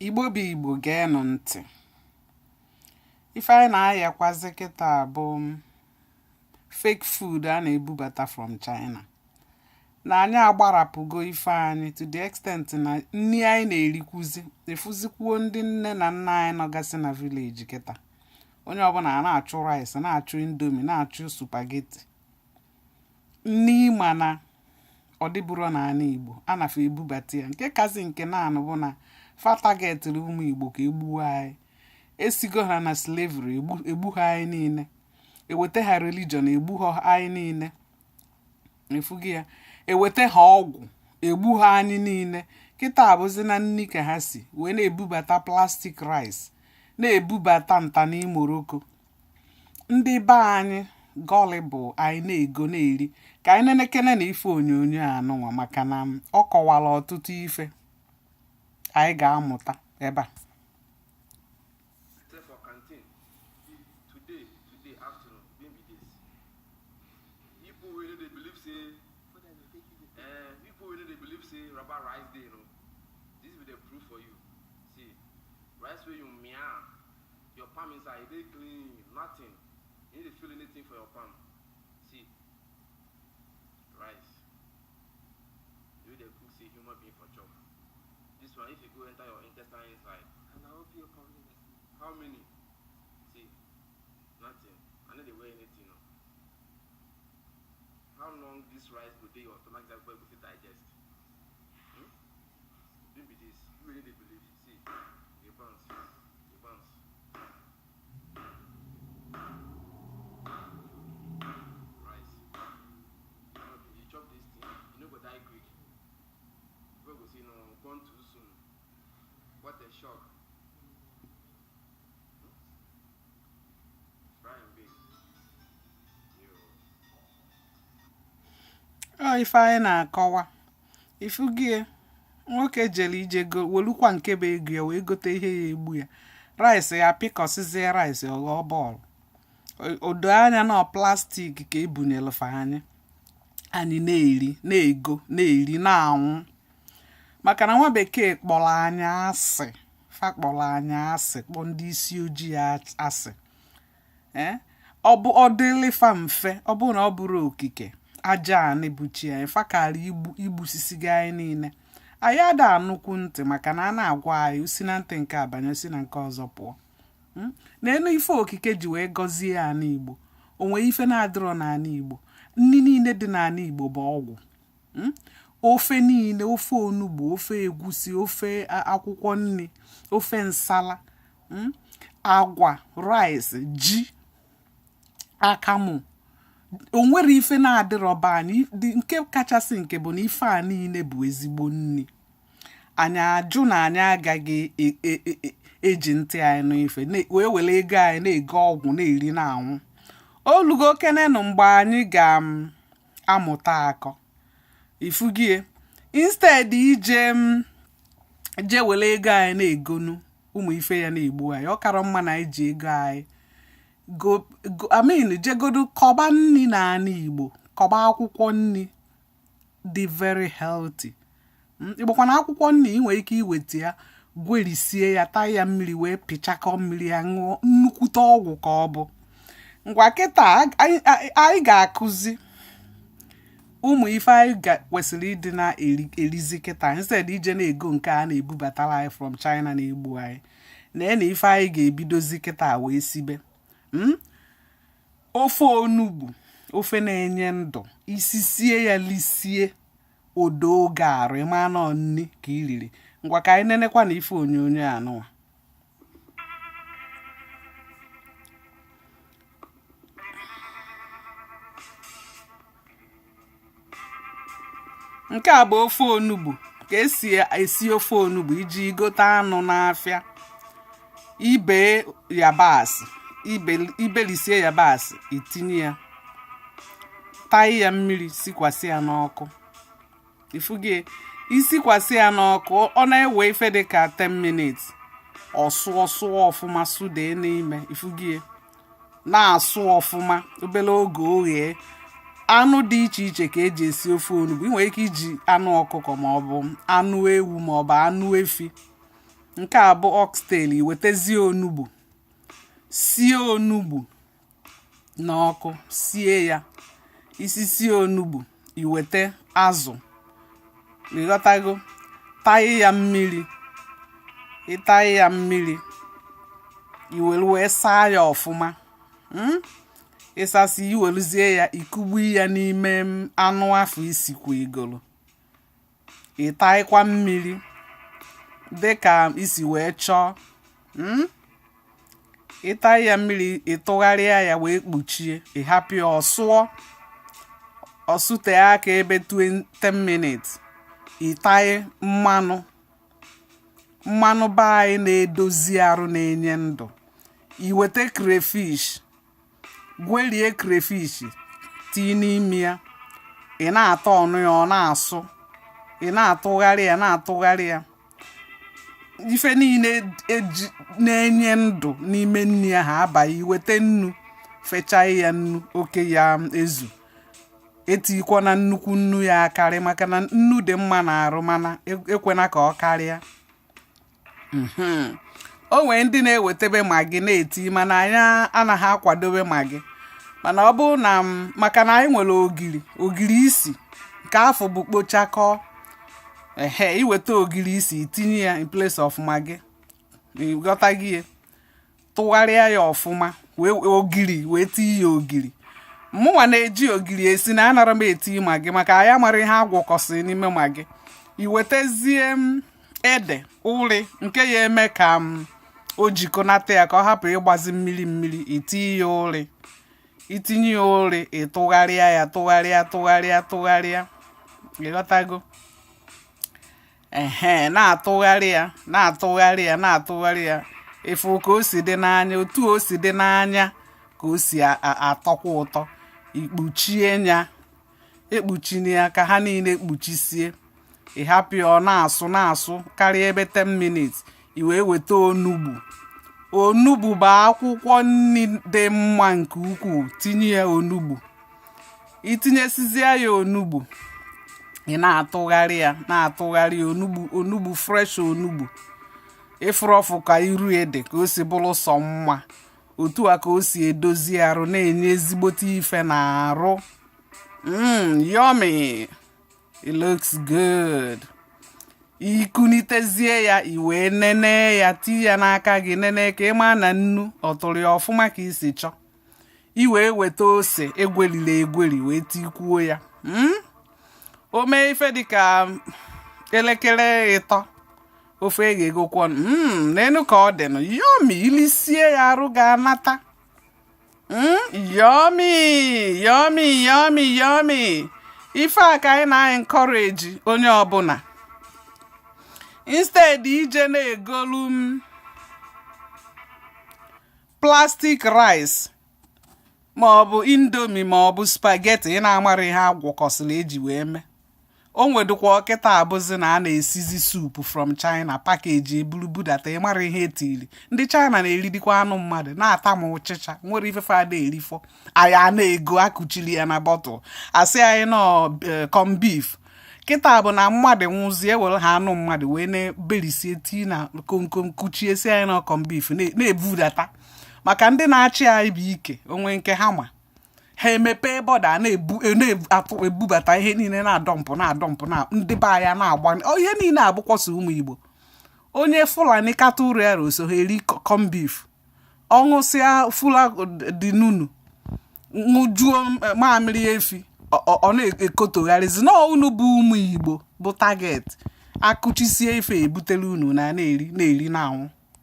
Igbo bụ Igbo geenụ ntị. Ife anyị na-ayakwazi kịta bụ fake food a na-ebubata from China. Na anyị agbarapụgo ife anyị to the extent na nri anyị na-erikwuzi efuzikwuo ndị nne na nna anyị nọgasị na village kịta. Onye ọbụla na-achụ rice, na-achụ indomie, na-achụ spaghetti. Nri mana ọ dịbụrụ n'ala Igbo a na-fa ebubata ya. Nke kazi nke naanị bụ na fa targetịrị ụmụ Igbo ka egbuo anyị. Esigo ha na slavery egbu ha anyị niile. Eweta ha religion egbu ha anyị niile. Efugi ya. Eweta ha ọgwụ egbu ha anyị niile. Kịta abụzi na nni ka ha si wee na-ebubata plastic rice, na-ebubata ntani Morocco. Ndị be anyị gullible anyị na-ego na-eri ka anyị nenekene na ife onyonyo anụnwa maka na ọ kọwara ọtụtụ ife anyị ga-amụta ebe a. Your palm inside, they clean, nothing. You need to feel anything for your palm. See, rice. You the cook say human being for chop. This one, if you go enter your intestine inside, and I hope you come in. How many? See, nothing. I know they weigh anything. No. How long this rice will take your stomach that will digest? Don't be this. You really believe. See, you bounce. Gone too soon. What a shock. Brian B. Ife anyị na-akọwa ifugie nwoke jere ije welukwa nke bụ ego ya wee gote ihe ya egbu ya rice ya pịkọsizie rice ọghọ bọọlụ odo anya na plastik ka ebunyelụfa anyị na-eri na-ego na-eri na-anwụ maka na nwa bekee kpọrọ anyị asị kpọrọ anyị asị kpọ ndị isi ojii asị ọ bụ ọdịlịfa mfe ọ bụ na ọ bụrụ okike aja a na-ebuchi anyị fakara igbusisiga anyị niile anyị ada anụkwu ntị maka na a na-agwa anyị osi na ntị nke abanye osi na nke ọzọ pụọ n'elu ife okike ji wee gọzie ala Igbo onwe ife na-adịrọ n'ala Igbo nri niile dị n'ala Igbo bụ ọgwụ ofe niile ofe onugbu ofe egusi ofe akwụkwọ nri ofe nsala agwa rice ji akamụ onwere ife na-adịrọba anyị nke kachasị nke bụ na ife a niile bụ ezigbo nri anyị ajụ na anyị agaghị eji ntị anyị n'ife wee were ego anyị na-ego ọgwụ na-eri na-anwụ olugo kenenụ mgbe anyị ga-amụta akọ ifugie instead ije were ego anyị na-egonu ụmụ ife ya na-egbu anyị ọ kara mma na iji ego anyị jegodu kọba nri n'ala Igbo kọba akwụkwọ nri dị very healthy ịgbakwana akwụkwọ nri ị nwere ike iweta ya gwerisie ya taa ya mmiri wee pịchakọ mmiri ya ṅụọ nnukwute ọgwụ ka ọ bụ ngwa kịta anyị ga-akụzi ụmụ ife anyị kwesịrị ịdị na-erizi kịta instead ije na-ego nke a na-ebubatara anyị from China na-egbu anyị na ife anyị ga-ebidozi kịta wee sibe ofe onugbu ofe na-enye ndụ isi sie ya lisie odo oge arụ ịmanụ nni ka iriri ngwa ka anyị nenekwa na ife onyonyo anụwa nke a bụ ofe onugbu ka esi ofe onugbu iji gote anụ n'afịa ibe yabasị ibelisie yabasị itinye ya taị ya mmiri sikwasị ya n'ọkụ ifugie isikwasị ya n'ọkụ ọ na-ewe ife dịka 10 minutes ọsụọ ọfụma sude n'ime ifugie na-asụ ọfụma obere oge oghee anụ dị iche iche ka eji esi ofe onugbu ị nwere ike iji anụ ọkụkọ ma ọ bụ anụ ewu ma ọ bụ anụ efi nke a bụ oxtail. Iwetezie onugbu, sie onugbu n'ọkụ, sie ya. Isi sie onugbu, iwete azụ, ịghọtago, taị ya mmiri. Ịtaị ya mmiri, iwere wee saa ya ọfụma. Ịsasị iweluzie ya, ikugbu ya n'ime anụ afọ isikwa igolo. Ịtaịkwa mmiri dịka isi wee chọọ. Ịtaị ya mmiri, ịtụgharịa ya wee kpuchie, ịhapụ ya ọsụọ. Ọsụte aka ebe 10 minutes. Ịtaị mmanụ be anyị na-edozi arụ, na-enye ndụ. Iwete crayfish, gwerie crayfish, tii n'ime ya. Ị na-atọ ọnụ ya, ọ na-asụ. Ị na-atụgharị ya. Ife niile na-enye ndụ n'ime nri ahụ abaghị. Iwete nnu, fechaa ya nnu, oke ya ezu. Etikwa na nnukwu nnu ya akarị, maka na nnu dị mma na-arụ, mana ekwena ka ọ karịa. O nwere ndị na-ewetebe magi na-eti, mana anyị anaghị akwadobe magi. Mana ọ bụ na maka na anyị nwere ogiri isi nke afọ bụ kpochakọ. Iweta ogiri isi, itinye ya in place of magi. Ịghọta gị, tụgharịa ya ọfụma, wee tinye ya ogiri. Mụnwa na-eji ogiri esi, na anara m eti magi maka anyị amara ihe agwọkọsị n'ime magi. Iwetezie ede ụrị nke ya eme ka o jikọnata ya, ka ọ hapụ ịgbazi mmiri. Itinye ya ụrị, itinye ya ụrị, ịtụgharịa ya, tụgharịa. Ịghọtago? Na-atụgharị ya. Efu ka o si dị n'anya, otu o si dị n'anya ka o si atọkwa ụtọ. Ikpuchie ya, ekpuchine ya ka ha niile kpuchisie. Ịhapụ ya ọ na-asụ karịa ebe 10 minutes. Iwee weta onugbu. Onugbu bụ akwụkwọ nri dị mma nke ukwuu. Tinye ya onugbu. Itinyesizie ya onugbu, ị na-atụgharị onugbu fresh onugbu. Ịfụrọfụ ka iru ede ka o si bụrụ sọ mma. Otu a ka o si edozi arụ, na-enye ezigbote ife na arụ. Yummy. It looks good. Ikunitezie ya, iwee nene ya, tii ya n'aka gị, nene ka ịma na nnu ọ tụrụ ya ọfụma ka isi chọ. Iwee weta ose egweri wee tikwuo ya. O mee ife dịka elekere 3, ofe ga-egokwa. N'enu ka ọ dị nụ. Yummy. Ilisie ya, arụ ga-anata. Yummy. Ife a ka anyị na-encourage onye ọbụla. Instead ije na-egolu plastic rice maọbụ indomie maọbụ spaghetti, ị na-amara ihe agwọkọsịrị eji wee mee. O nwedịkwa ọkịta abụzi na a na-esizi soup from China, pakeji eburu budata, ị mara ihe etiri. Ndị China na-eridikwa anụ mmadụ, na-ata ma ụchịcha, nwere ifefe a na-erifọ. Anyị na-ego akụchiri ya na bọtụl, asị anyị nọ corn beef. Kịta bụ na mmadụ nwụzie, ewere ha anụ mmadụ wee na-eberisie tii na komkom kuchie, si anyị nọ corn beef na-ebudata. Maka ndị na-achị anyị bụ ike, onwe nke ha ma ha emepe bọda na-ebubata ihe niile na-adọmpụ na ndị be anya na-agba. Ihe niile abụkwọsị ụmụ Igbo. Onye Fulani kata uru ya roso ha eri corn beef, ọṅụsịa fula dị nunu, ṅụjuo mamịrị efi, ọ na-ekotogharịzi na unu bụ ụmụ Igbo bụ target. Akụchisie ife ebutele unu na na-eri na-anwụ.